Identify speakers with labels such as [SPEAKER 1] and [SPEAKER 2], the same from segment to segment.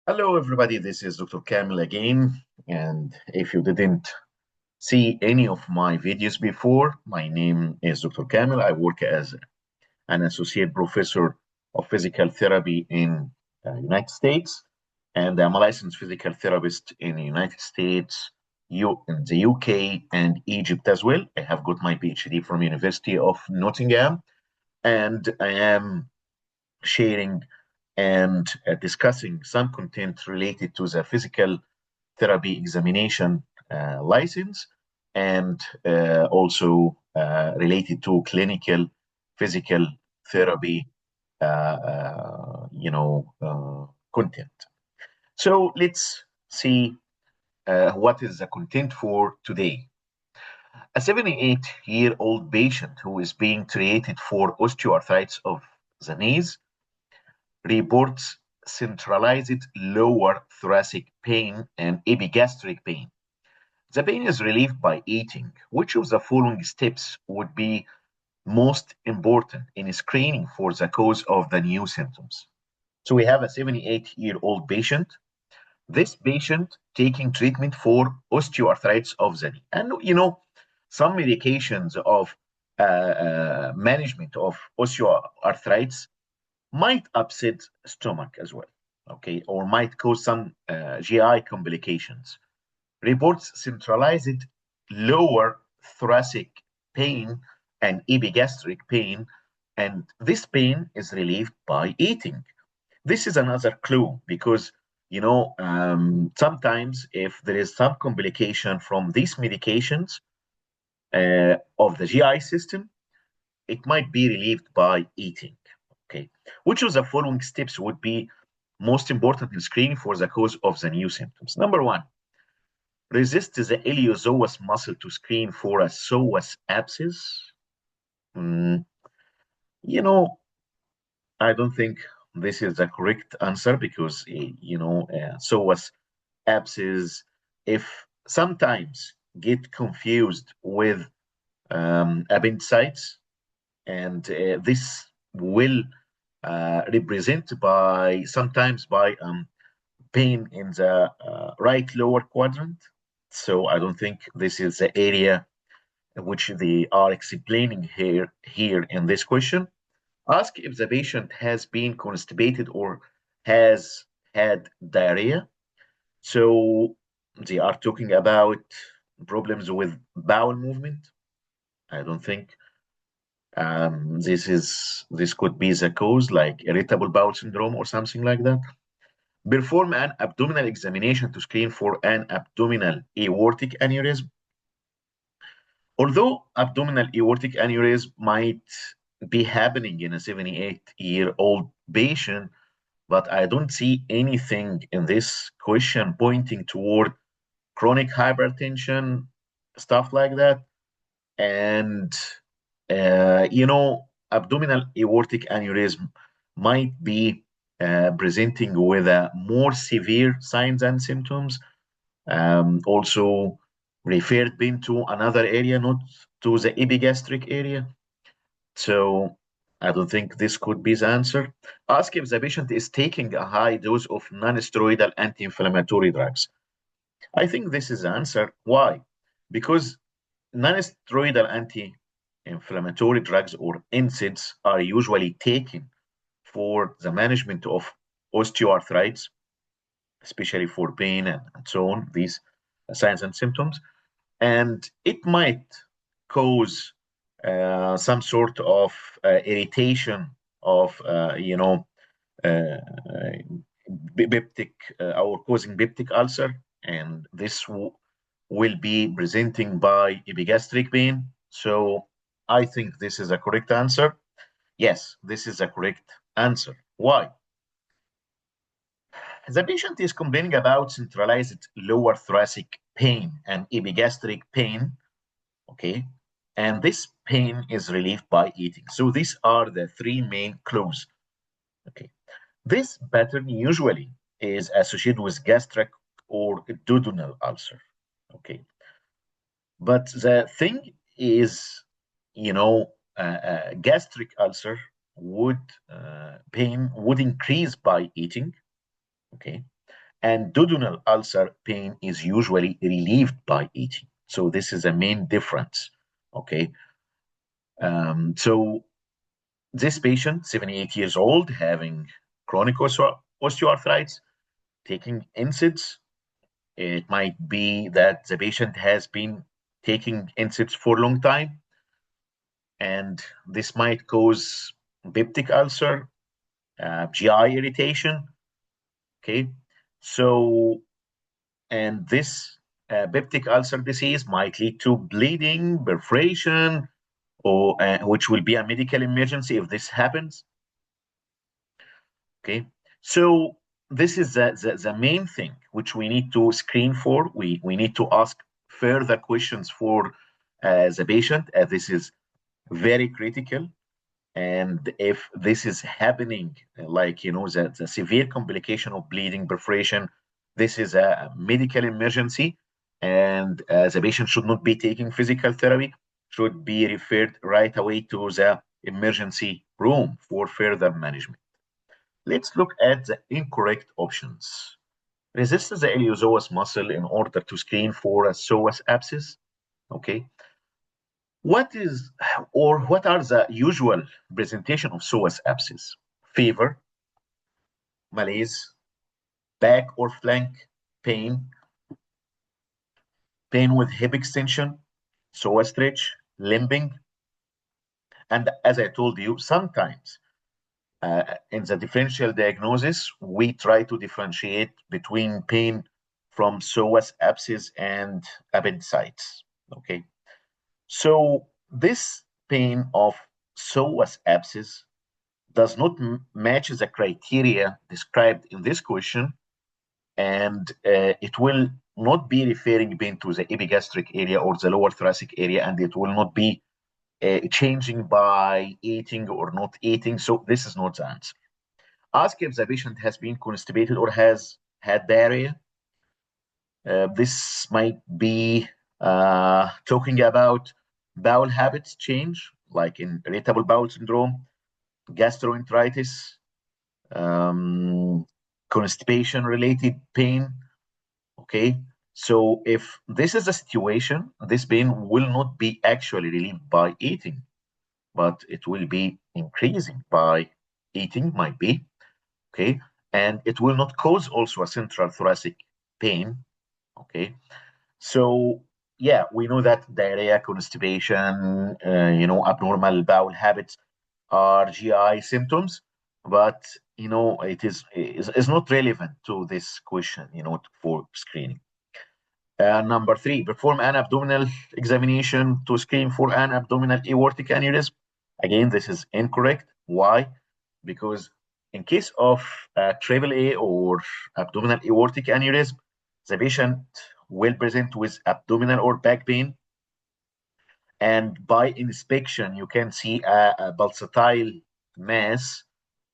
[SPEAKER 1] Hello, everybody. This is Dr. Kamel again. And if you didn't see any of my videos before, my name is Dr. Kamel. I work as an associate professor of physical therapy in United States, and I'm a licensed physical therapist in the United States, in the UK, and Egypt as well. I have got my PhD from University of Nottingham, and I am sharing and discussing some content related to the physical therapy examination license and also related to clinical physical therapy content. So let's see what is the content for today. A 78-year-old patient who is being treated for osteoarthritis of the knees reports centralized lower thoracic pain and epigastric pain. The pain is relieved by eating. Which of the following steps would be most important in screening for the cause of the new symptoms? So we have a 78-year-old patient. This patient taking treatment for osteoarthritis of the knee. And some medications of management of osteoarthritis might upset stomach as well, okay, or might cause some GI complications. Reports centralized lower thoracic pain and epigastric pain, and this pain is relieved by eating. This is another clue because sometimes if there is some complication from these medications of the GI system, it might be relieved by eating. Okay, which of the following steps would be most important in screening for the cause of the new symptoms? Number one, resist the iliopsoas muscle to screen for a psoas abscess. Mm, you know, I don't think this is the correct answer because, psoas abscess, if sometimes get confused with appendicitis, and this will represented by sometimes by pain in the right lower quadrant. So I don't think this is the area which they are explaining here in this question. Ask if the patient has been constipated or has had diarrhea. So they are talking about problems with bowel movement. I don't think this could be the cause, like irritable bowel syndrome or something like that. Perform an abdominal examination to screen for an abdominal aortic aneurysm. Although abdominal aortic aneurysm might be happening in a 78-year-old patient, but I don't see anything in this question pointing toward chronic hypertension, stuff like that. And, abdominal aortic aneurysm might be presenting with a more severe signs and symptoms. Also, referred pain to another area, not to the epigastric area. So, I don't think this could be the answer. Ask if the patient is taking a high dose of non-steroidal anti-inflammatory drugs. I think this is the answer. Why? Because non-steroidal anti-inflammatory drugs or NSAIDs are usually taken for the management of osteoarthritis, especially for pain and so on, these signs and symptoms. And it might cause some sort of irritation of, peptic or causing peptic ulcer. And this will be presenting by epigastric pain. So I think this is a correct answer. Yes, this is a correct answer. Why? The patient is complaining about centralized lower thoracic pain and epigastric pain, okay? And this pain is relieved by eating. So these are the three main clues, okay? This pattern usually is associated with gastric or duodenal ulcer, okay? But the thing is, gastric ulcer would pain would increase by eating, okay? and duodenal ulcer pain is usually relieved by eating. So this is a main difference. Okay. So this patient, 78 years old, having chronic osteoarthritis, taking NSAIDs. It might be that the patient has been taking NSAIDs for a long time, and this might cause peptic ulcer, GI irritation. Okay, so and this peptic ulcer disease might lead to bleeding, perforation, or which will be a medical emergency if this happens. Okay, so this is the main thing which we need to screen for. We need to ask further questions for the patient. This is very critical. And if this is happening, like, the severe complication of bleeding, perforation, this is a medical emergency. And the patient should not be taking physical therapy, should be referred right away to the emergency room for further management. Let's look at the incorrect options. Resist the iliopsoas muscle in order to screen for a psoas abscess. Okay. What are the usual presentation of psoas abscess? Fever, malaise, back or flank pain, pain with hip extension, psoas stretch, limping. And as I told you, sometimes in the differential diagnosis, we try to differentiate between pain from psoas abscess and appendicitis. Okay. So this pain of psoas abscess does not match the criteria described in this question, and it will not be referring pain to the epigastric area or the lower thoracic area, and it will not be changing by eating or not eating. So this is not the answer. Ask if the patient has been constipated or has had diarrhea. This might be talking about bowel habits change, like in irritable bowel syndrome, gastroenteritis, constipation related pain. Okay. So if this is a situation, this pain will not be actually relieved by eating, but it will be increasing by eating, might be. Okay. And it will not cause also a central thoracic pain. Okay. So yeah, we know that diarrhea, constipation, abnormal bowel habits are GI symptoms, but it is not relevant to this question, for screening. Number three, perform an abdominal examination to screen for an abdominal aortic aneurysm. Again, this is incorrect. Why? Because in case of AAA or abdominal aortic aneurysm, the patient will present with abdominal or back pain. And by inspection, you can see a pulsatile mass,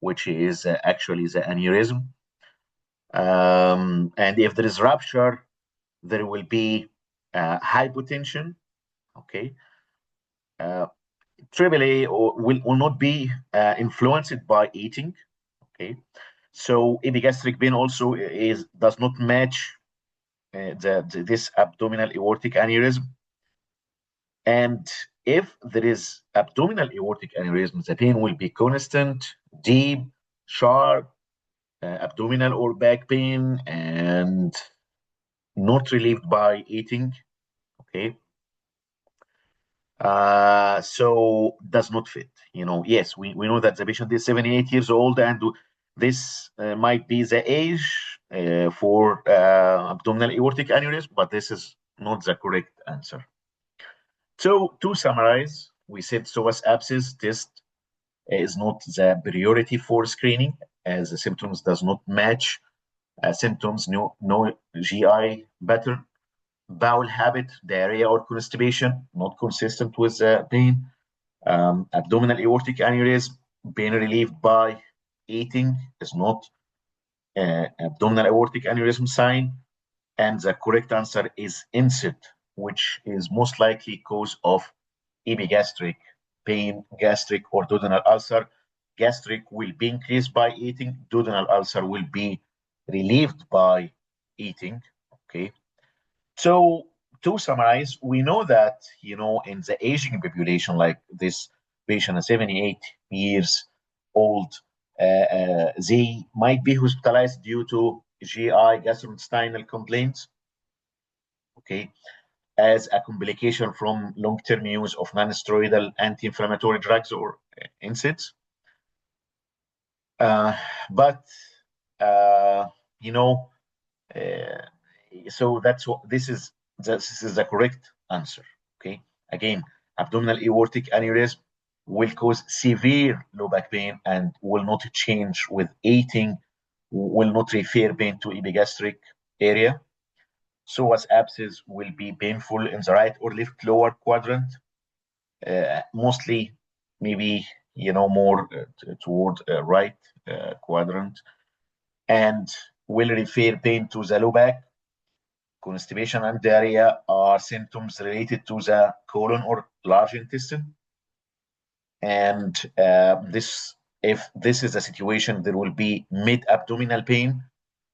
[SPEAKER 1] which is actually the aneurysm. And if there is rupture, there will be hypotension. Okay. AAA will not be influenced by eating. Okay. So epigastric pain also does not match this abdominal aortic aneurysm. And if there is abdominal aortic aneurysm, the pain will be constant, deep, sharp, abdominal or back pain, and not relieved by eating. Okay. So does not fit. Yes, we know that the patient is 78 years old, and this might be the age for abdominal aortic aneurysm, but this is not the correct answer. So to summarize, we said psoas abscess test is not the priority for screening, as the symptoms does not match symptoms, no GI pattern, bowel habit, diarrhea or constipation, not consistent with pain, abdominal aortic aneurysm, pain relieved by eating is not abdominal aortic aneurysm sign, and the correct answer is NSAID, which is most likely cause of epigastric pain, gastric or duodenal ulcer. Gastric will be increased by eating, duodenal ulcer will be relieved by eating. Okay. So to summarize, we know that, in the aging population, like this patient is 78 years old, they might be hospitalized due to GI gastrointestinal complaints, okay, as a complication from long-term use of non-steroidal anti-inflammatory drugs or NSAIDs. Uh, but uh, you know, uh, so that's what this is the correct answer. Okay. Again, abdominal aortic aneurysm will cause severe low back pain and will not change with eating, will not refer pain to epigastric area. Psoas abscess will be painful in the right or left lower quadrant, mostly maybe more toward right quadrant, and will refer pain to the low back. Constipation and diarrhea are symptoms related to the colon or large intestine. And if this is a situation, there will be mid-abdominal pain,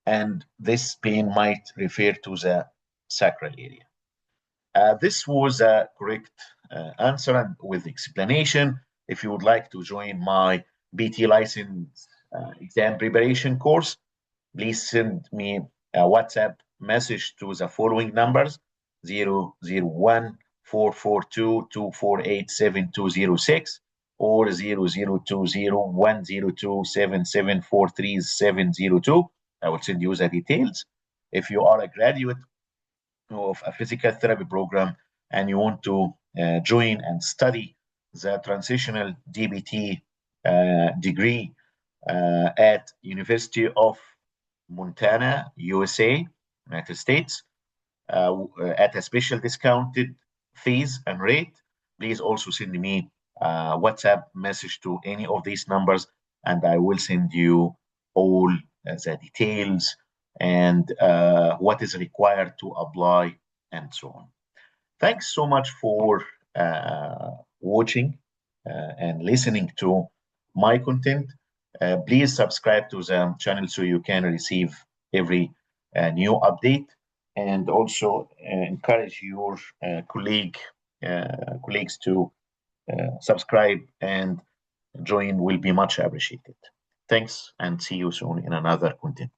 [SPEAKER 1] and this pain might refer to the sacral area. This was a correct answer and with explanation. If you would like to join my BT license exam preparation course, please send me a WhatsApp message to the following numbers: 001 442 248 7206 or 0020 102 7743 I will send you the details. If you are a graduate of a physical therapy program and you want to join and study the transitional DBT degree at University of Montana, USA, United States, at a special discounted fees and rate, please also send me a WhatsApp message to any of these numbers, and I will send you all the details and what is required to apply and so on. Thanks so much for watching and listening to my content. Please subscribe to the channel so you can receive every new update, and also encourage your colleagues to subscribe and join will be much appreciated. Thanks, and see you soon in another content.